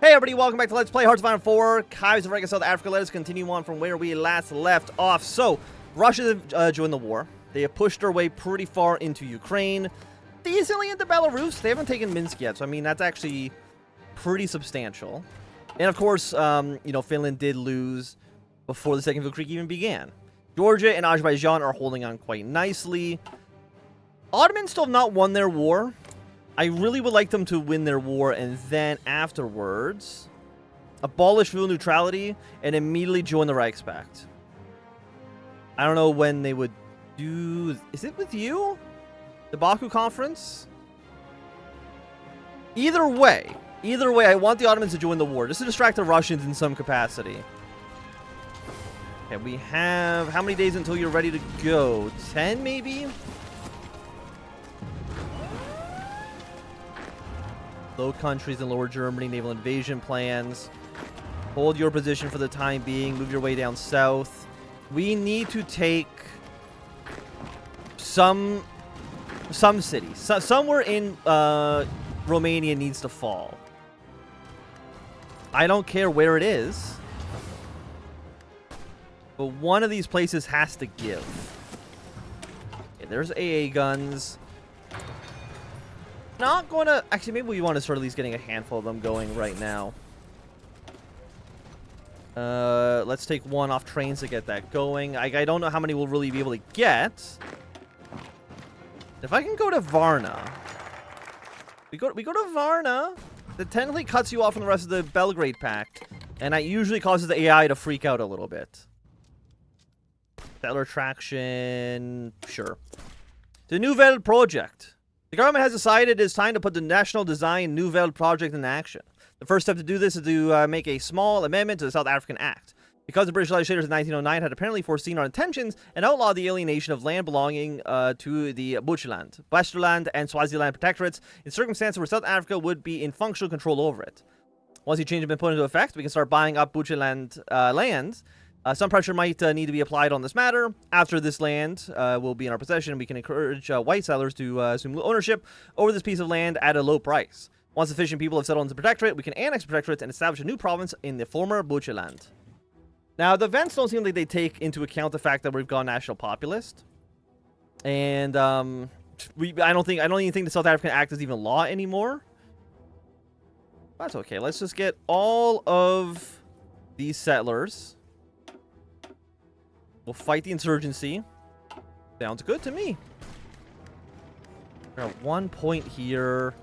Hey everybody, welcome back to Let's Play Hearts of Iron 4, Kaiserreich, South Africa. Let us continue on from where we last left off. So, Russia joined the war. They have pushed their way pretty far into Ukraine, decently into Belarus. They haven't taken Minsk yet, so I mean, that's actually pretty substantial. And of course, Finland did lose before the Second World War even began. Georgia and Azerbaijan are holding on quite nicely. Ottomans still have not won their war. I really would like them to win their war and then afterwards abolish fuel neutrality and immediately join the Reichspakt. I don't know when they would do... Is it with you? The Baku conference? Either way, I want the Ottomans to join the war just to distract the Russians in some capacity. Okay, we have... How many days until you're ready to go? 10 maybe? Low countries in Lower Germany, naval invasion plans. Hold your position for the time being. Move your way down south. We need to take some cities. Somewhere in Romania needs to fall. I don't care where it is, but one of these places has to give. Okay, there's AA guns. Not going to... Actually, maybe we want to start at least getting a handful of them going right now. Let's take one off trains to get that going. I don't know how many we'll really be able to get. If I can go to Varna. We go to Varna. That technically cuts you off from the rest of the Belgrade Pact. And that usually causes the AI to freak out a little bit. Settler traction... Sure. The Nouvelle Project. The government has decided it is time to put the National Design Nouvelle Project into action. The first step to do this is to make a small amendment to the South African Act. Because the British legislators in 1909 had apparently foreseen our intentions and outlawed the alienation of land belonging to the Bushland, Westerland, and Swaziland protectorates in circumstances where South Africa would be in functional control over it. Once the change has been put into effect, we can start buying up Bushland lands. Some pressure might need to be applied on this matter. After this land will be in our possession, we can encourage white settlers to assume ownership over this piece of land at a low price. Once sufficient people have settled into the protectorate, we can annex protectorates and establish a new province in the former Bushland. Now, the events don't seem like they take into account the fact that we've gone national populist. And I don't even think the South African Act is even law anymore. That's okay. Let's just get all of these settlers. We'll fight the insurgency. Sounds good to me. We're at 1 point here.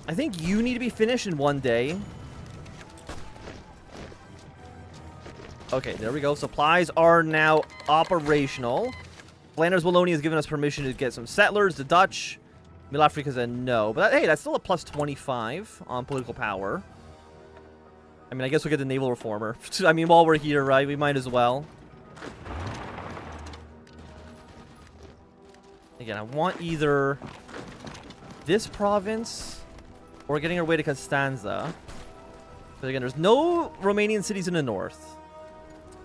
I think you need to be finished in 1 day. Okay, there we go. Supplies are now operational. Flanders Wallonia has given us permission to get some settlers. The Dutch. Middle Africa said no. But hey, that's still a plus 25 on political power. I mean, I guess we'll get the naval reformer. I mean, while we're here, right? We might as well. Again, I want either this province or getting our way to Constanza. But again, there's no Romanian cities in the north.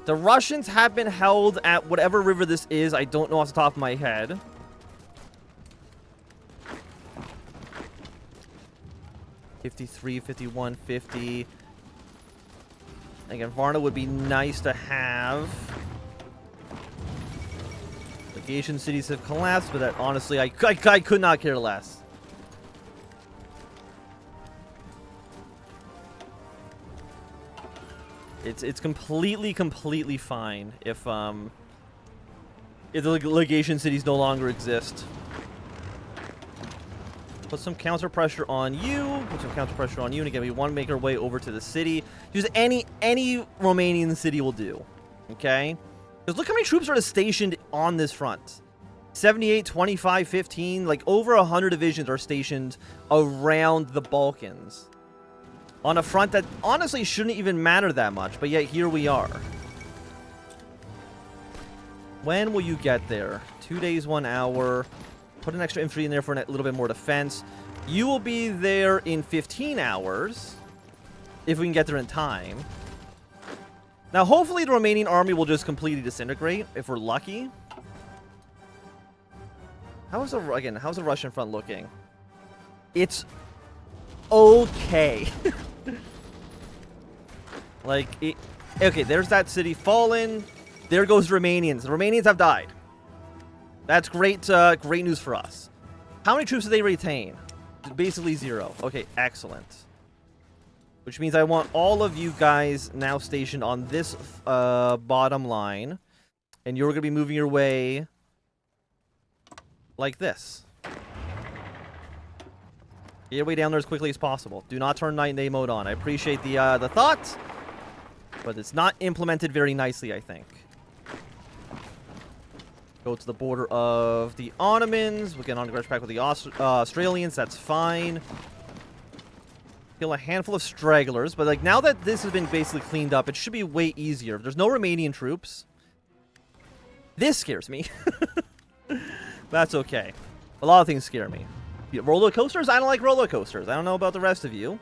The Russians have been held at whatever river this is. I don't know off the top of my head. $53, $51, $50. Again, Varna would be nice to have. Legation cities have collapsed, but that honestly, I could not care less. It's completely fine if the legation cities no longer exist. Put some counter pressure on you. Put some counter pressure on you, and again, we want to make our way over to the city. Just any Romanian city will do. Okay. Because look how many troops are stationed on this front. 78, 25, 15. Like, over 100 divisions are stationed around the Balkans. On a front that honestly shouldn't even matter that much. But yet, here we are. When will you get there? 2 days, 1 hour. Put an extra infantry in there for a little bit more defense. You will be there in 15 hours. If we can get there in time. Now, hopefully the Romanian army will just completely disintegrate, if we're lucky. How's the Russian front looking? It's okay. Like, okay, there's that city fallen. There goes the Romanians. The Romanians have died. That's great, great news for us. How many troops do they retain? Basically 0. Okay, excellent. Which means I want all of you guys now stationed on this bottom line. And you're going to be moving your way like this. Get your way down there as quickly as possible. Do not turn night and day mode on. I appreciate the thought, but it's not implemented very nicely, I think. Go to the border of the Ottomans. We'll get on aggression pact with the Australians. That's fine. Kill a handful of stragglers, but like now that this has been basically cleaned up, it should be way easier. There's no Romanian troops. This scares me. That's okay. A lot of things scare me. Roller coasters? I don't like roller coasters. I don't know about the rest of you.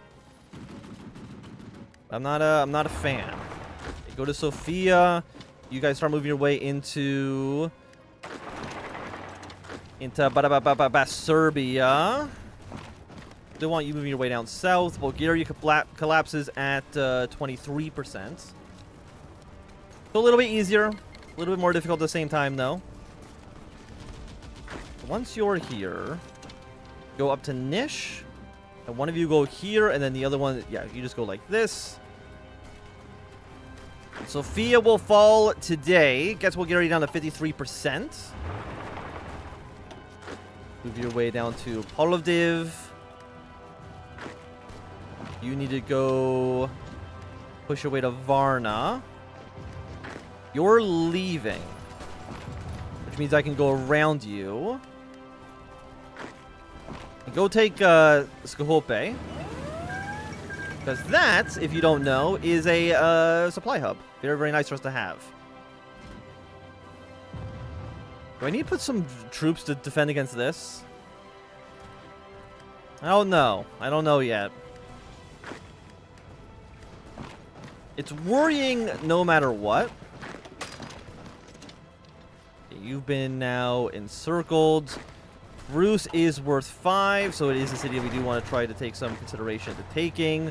I'm not a fan. Okay, go to Sofia. You guys start moving your way into Serbia. Don't want you moving your way down south. Bulgaria collapses at 23%. So a little bit easier. A little bit more difficult at the same time, though. Once you're here, go up to Nish. And one of you go here, and then the other one, yeah, you just go like this. Sofia will fall today. Gets Bulgaria down to 53%. Move your way down to Plovdiv. You need to go push your way to Varna. You're leaving, which means I can go around you. And go take Skopje. Because that, if you don't know, is a supply hub. Very, very nice for us to have. Do I need to put some troops to defend against this? I don't know. I don't know yet. It's worrying no matter what. You've been now encircled. Bruce is worth 5, so it is a city we do want to try to take some consideration to taking.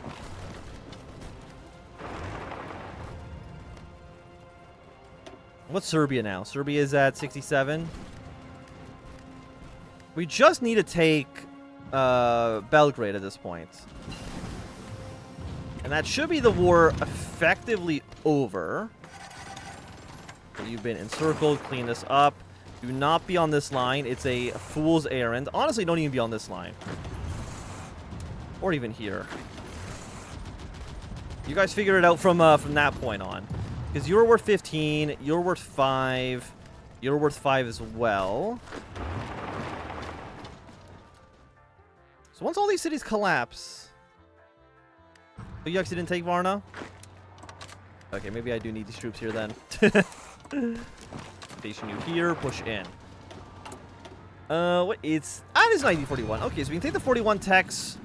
What's Serbia now? Serbia is at 67. We just need to take Belgrade at this point. And that should be the war effectively over. You've been encircled. Clean this up. Do not be on this line. It's a fool's errand. Honestly, don't even be on this line. Or even here. You guys figure it out from that point on. Because you're worth 15. You're worth 5. You're worth 5 as well. So once all these cities collapse... Oh, you actually didn't take Varna? Okay, maybe I do need these troops here then. Station you here, push in. What? It's... Ah, it is 1941. Okay, so we can take the 41 techs.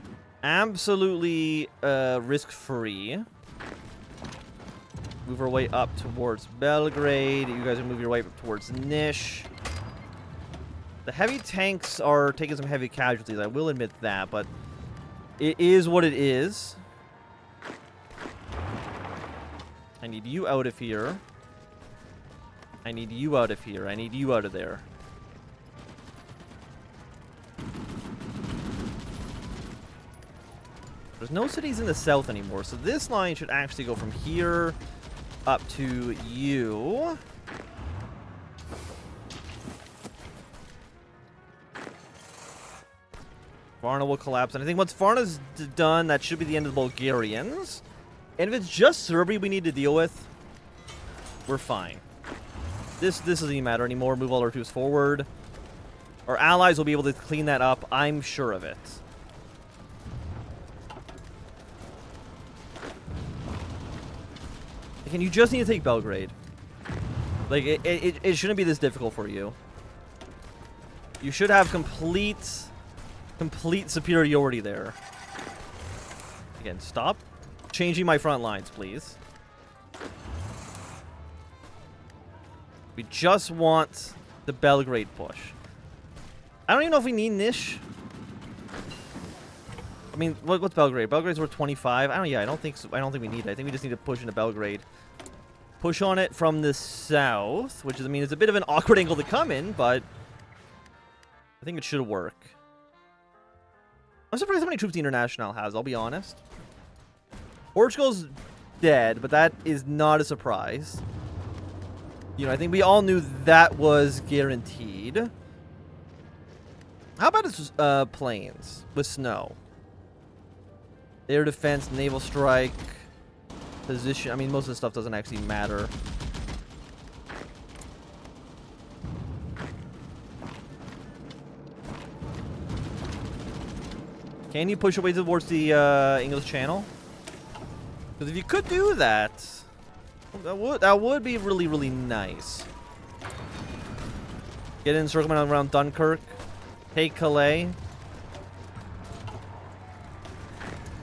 Absolutely risk-free. Move our way up towards Belgrade. You guys are moving your way up towards Nish. The heavy tanks are taking some heavy casualties. I will admit that, but it is what it is. I need you out of here. I need you out of here. I need you out of there. There's no cities in the south anymore, so this line should actually go from here up to you. Varna will collapse, and I think once Varna's done, that should be the end of the Bulgarians. And if it's just Serbia we need to deal with, we're fine. This doesn't even matter anymore. Move all our troops forward. Our allies will be able to clean that up. I'm sure of it. Again, you just need to take Belgrade. Like, it shouldn't be this difficult for you. You should have complete superiority there. Again, stop changing my front lines, please. We just want the Belgrade push. I don't even know if we need Nish. I mean, what's Belgrade? Belgrade's worth 25. I don't think so. I don't think we need it. I think we just need to push into Belgrade. Push on it from the south, which is, I mean, it's a bit of an awkward angle to come in, but I think it should work. I'm surprised how many troops the International has, I'll be honest. Portugal's dead, but that is not a surprise. You know, I think we all knew that was guaranteed. How about its planes with snow? Air defense, naval strike, position. I mean, most of the stuff doesn't actually matter. Can you push away towards the English Channel? Because if you could do that, that would be really, really nice. Get in encirclement around Dunkirk. Take Calais.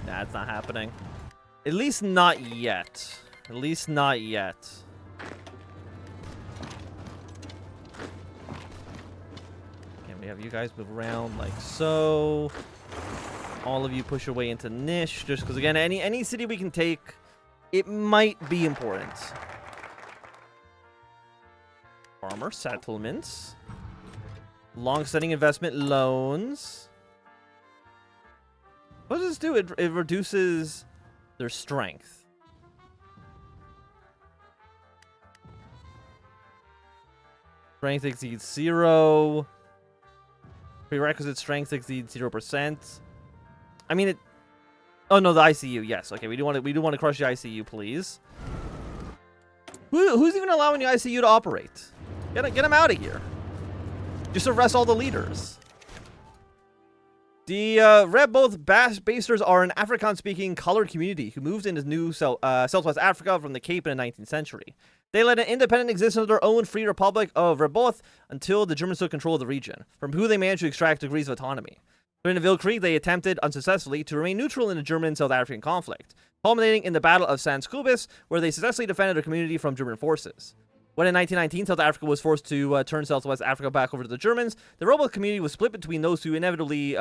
Nah, it's not happening. At least not yet. At least not yet. Can we have you guys move around like so? All of you push your way into Nish, just because, again, any city we can take, it might be important. Farmer settlements. Long-standing investment loans. What does this do? It reduces their strength. Strength exceeds 0. Prerequisite strength exceeds 0%. I mean, it... Oh, no, the ICU. Yes. Okay, we do want to crush the ICU, please. Who's even allowing the ICU to operate? Get him out of here. Just arrest all the leaders. The Reboth Basters are an Afrikaans-speaking colored community who moved into new Southwest Africa from the Cape in the 19th century. They led an independent existence of their own free republic of Reboth until the Germans took control of the region, from who they managed to extract degrees of autonomy. During the Ville Krieg, they attempted, unsuccessfully, to remain neutral in the German-South African conflict, culminating in the Battle of Sans Cubis, where they successfully defended their community from German forces. When in 1919, South Africa was forced to turn Southwest Africa back over to the Germans, the Reboth community was split between those who would inevitably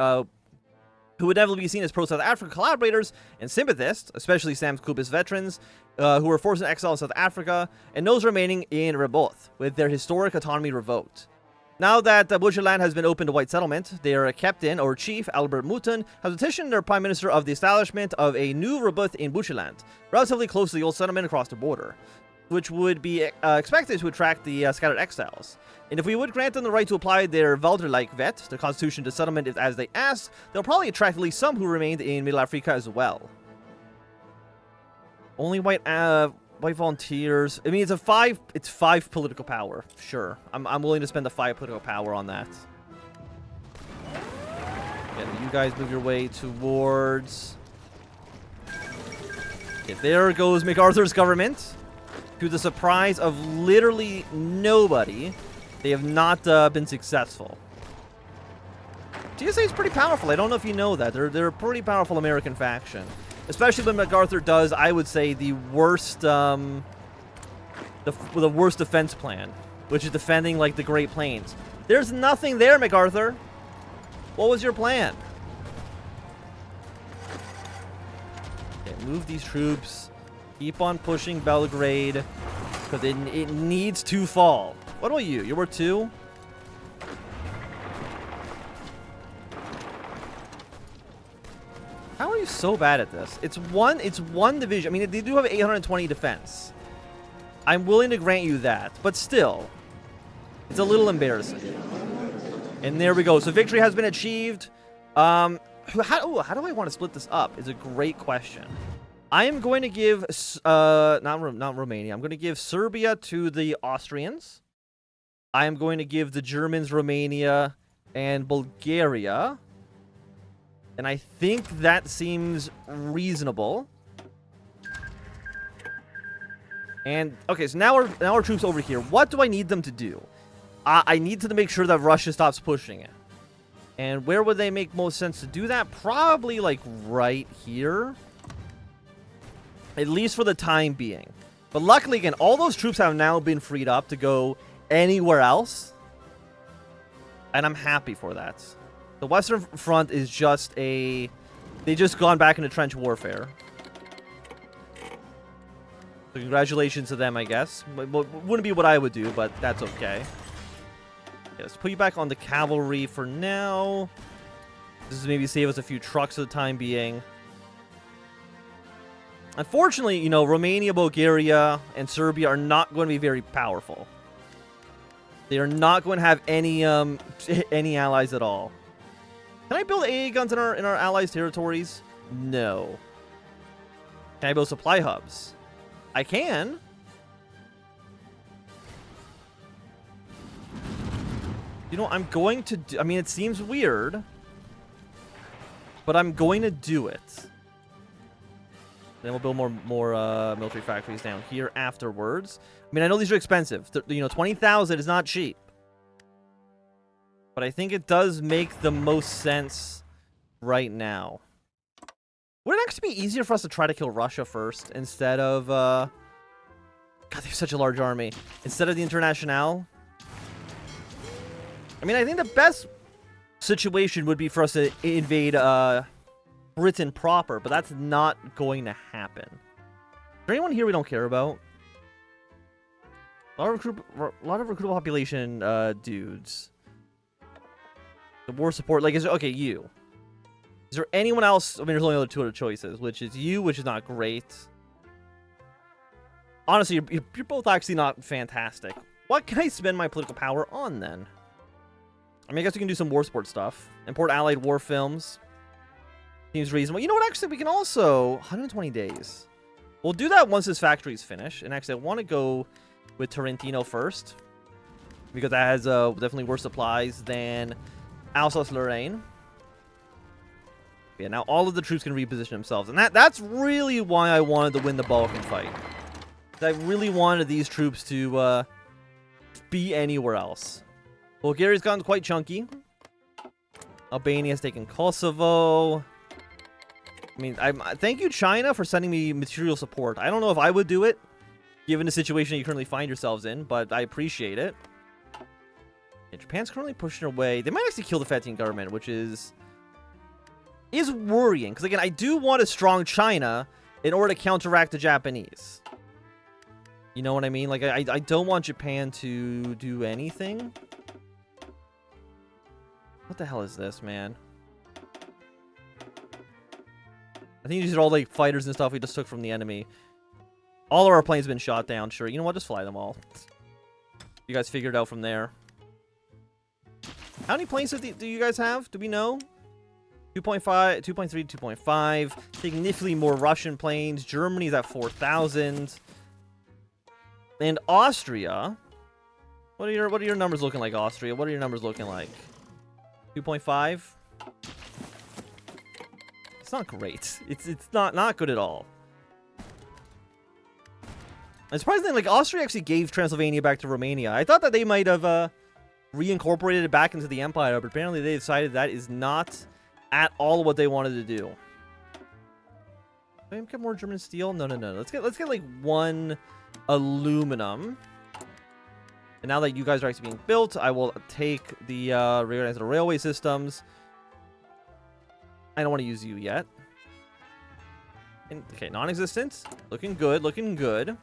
be seen as pro-South African collaborators and sympathists, especially Sans Cubis veterans, who were forced into exile in South Africa, and those remaining in Reboth, with their historic autonomy revoked. Now that Bushland has been opened to white settlement, their captain, or chief, Albert Mouton, has petitioned their prime minister of the establishment of a new Reboth in Bushland, relatively close to the old settlement across the border, which would be expected to attract the scattered exiles. And if we would grant them the right to apply their Walderlijk Wet, the constitution to settlement as they asked, they'll probably attract at least some who remained in Middle Africa as well. Only white volunteers. I mean, it's 5 political power. Sure. I'm willing to spend the 5 political power on that. And you guys move your way towards... Okay, there goes MacArthur's government. To the surprise of literally nobody, they have not been successful. GSA is pretty powerful. I don't know if you know that. They're a pretty powerful American faction. Especially when MacArthur does, I would say, the worst worst defense plan, which is defending, like, the Great Plains. There's nothing there, MacArthur. What was your plan? Okay, move these troops. Keep on pushing Belgrade, because it needs to fall. What about you? You're worth 2? How are you so bad at this? It's one division. I mean, they do have 820 defense. I'm willing to grant you that, but still, it's a little embarrassing. And there we go. So victory has been achieved. How do I want to split this up? Is a great question. I am going to give not Romania. I'm going to give Serbia to the Austrians. I am going to give the Germans Romania and Bulgaria. And I think that seems reasonable. And okay, so now our troops over here. What do I need them to do? I need to make sure that Russia stops pushing it. And where would they make most sense to do that? Probably like right here. At least for the time being. But luckily, again, all those troops have now been freed up to go anywhere else. And I'm happy for that. The Western Front is just a They just gone back into trench warfare. So congratulations to them, I guess. Wouldn't be what I would do, but that's okay. Yeah, let's put you back on the cavalry for now. This is maybe save us a few trucks for the time being. Unfortunately, you know, Romania, Bulgaria, and Serbia are not going to be very powerful. They are not going to have any allies at all. Can I build AA guns in our allies' territories? No. Can I build supply hubs? I can. You know, I'm going to do... I mean, it seems weird. But I'm going to do it. Then we'll build more military factories down here afterwards. I mean, I know these are expensive. You know, 20,000 is not cheap. But I think it does make the most sense right now. Would it actually be easier for us to try to kill Russia first instead of... God, they have such a large army. Instead of the Internationale? I mean, I think the best situation would be for us to invade Britain proper, but that's not going to happen. Is there anyone here we don't care about? A lot of recruitable population dudes. The war support, like, okay, you. Is there anyone else? I mean, there's only two other choices, which is you, which is not great. Honestly, you're both actually not fantastic. What can I spend my political power on, then? I mean, I guess we can do some war sport stuff. Import allied war films. Seems reasonable. You know what? Actually, we can also... 120 days. We'll do that once this factory is finished. And actually, I want to go with Trentino first. Because that has definitely worse supplies than Alsace-Lorraine. Yeah, now all of the troops can reposition themselves. And that's really why I wanted to win the Balkan fight. I really wanted these troops to be anywhere else. Bulgaria's gotten quite chunky. Albania's taken Kosovo. I mean, thank you, China, for sending me material support. I don't know if I would do it, given the situation you currently find yourselves in, but I appreciate it. Yeah, Japan's currently pushing away. They might actually kill the Fetian government, which is worrying. Because, again, I do want a strong China in order to counteract the Japanese. You know what I mean? Like, I don't want Japan to do anything. What the hell is this, man? I think these are all, like, fighters and stuff we just took from the enemy. All of our planes have been shot down, sure. You know what? Just fly them all. You guys figure it out from there. How many planes do you guys have? Do we know? 2.5, 2.3, 2.5. Significantly more Russian planes. Germany's at 4,000. And Austria. What are your numbers looking like, Austria? What are your numbers looking like? 2.5. It's not great. It's not good at all. And surprisingly, like, Austria actually gave Transylvania back to Romania. I thought that they might have reincorporated it back into the empire, but apparently they decided that is not at all what they wanted to do. Can we get more German steel? No. Let's get like one aluminum. And now that you guys are actually being built, I will take the reorganize the railway systems. I don't want to use you yet. Okay, non-existent. Looking good, looking good.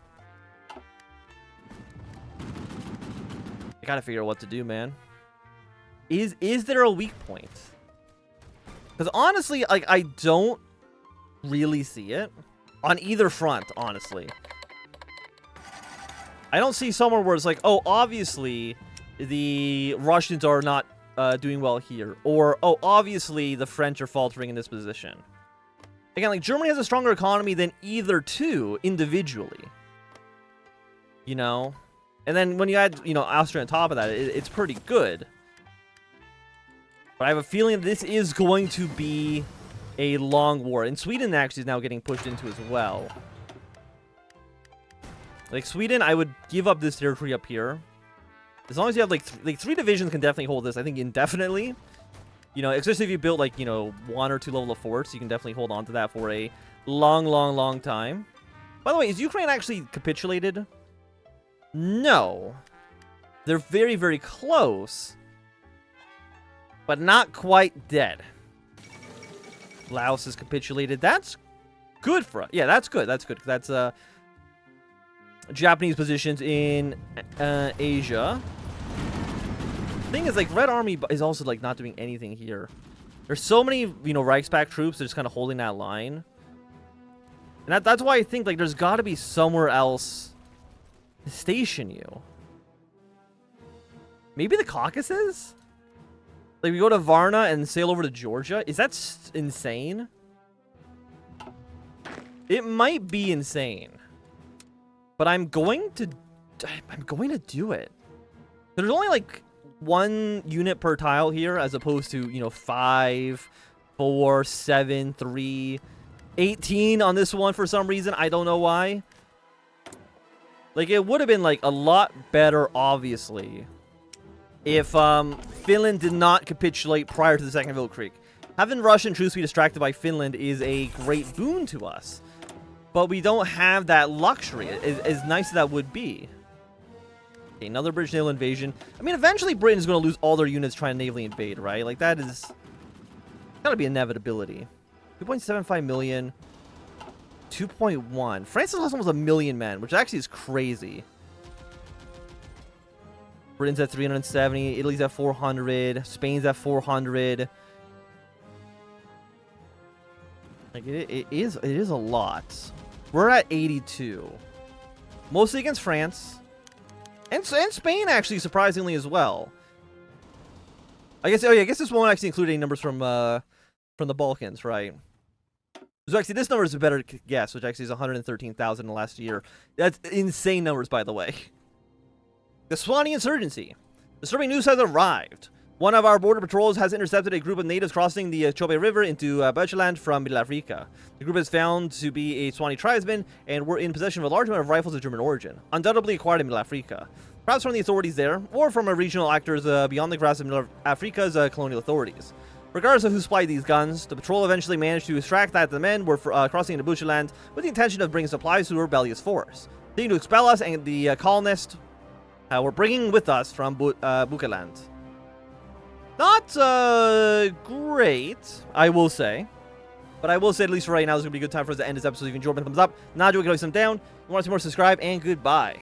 I gotta figure out what to do, man. Is there a weak point? Because honestly, like, I don't really see it on either front, honestly. I don't see somewhere where it's like, oh, obviously the Russians are not doing well here. Or, oh, obviously the French are faltering in this position. Again, like, Germany has a stronger economy than either two individually. You know? And then when you add, you know, Austria on top of that, it's pretty good. But I have a feeling this is going to be a long war. And Sweden actually is now getting pushed into as well. Like, Sweden, I would give up this territory up here. As long as you have, like, three divisions can definitely hold this, I think, indefinitely. You know, especially if you build, like, you know, 1 or 2 level of forts, you can definitely hold on to that for a long time. By the way, is Ukraine actually capitulated? No. They're very, very close. But not quite dead. Laos has capitulated. That's good for us. Yeah, that's good. That's good. That's Japanese positions in Asia. Thing is, like, Red Army is also, like, not doing anything here. There's so many, you know, Reichspakt troops that are just kind of holding that line. And that's why I think, like, there's got to be somewhere else to station you. Maybe the Caucasus? Like, we go to Varna and sail over to Georgia? Is that insane? It might be insane. But I'm going to do it. There's only, like, 1 unit per tile here, as opposed to, you know, 5, 4, 7, 3, 18 on this one for some reason. I don't know why. Like, it would have been, like, a lot better, obviously, if Finland did not capitulate prior to the Second Weltkrieg. Having Russian troops be distracted by Finland is a great boon to us. But we don't have that luxury, as nice as that would be. Okay, another British naval invasion. I mean, eventually Britain's going to lose all their units trying to navally invade, right? Like, that is got to be inevitability. 2.75 million. 2.1. France has lost almost 1 million men, which actually is crazy. Britain's at 370. Italy's at 400. Spain's at 400. Like, it is a lot. We're at 82. Mostly against France. And Spain, actually, surprisingly, as well. I guess, oh yeah, I guess this won't actually include any numbers from the Balkans, right? So actually, this number is a better guess, which actually is 113,000 in the last year. That's insane numbers, by the way. The Swanee insurgency. Disturbing news has arrived. One of our border patrols has intercepted a group of natives crossing the Chobe River into Deutschland from Middle Africa. The group is found to be a Swanee tribesman and were in possession of a large amount of rifles of German origin, undoubtedly acquired in Middle Africa. Perhaps from the authorities there, or from regional actors beyond the grasp of Middle Africa's colonial authorities. Regardless of who supplied these guns, the patrol eventually managed to extract that the men were crossing into Deutschland with the intention of bringing supplies to a rebellious force, seeking to expel us and the colonists we're bringing with us from Bukeland. Not great, I will say. But I will say, at least for right now, this is going to be a good time for us to end this episode. If you enjoyed, thumbs up. Not doing it, thumbs down. If you want to see more, subscribe, and goodbye.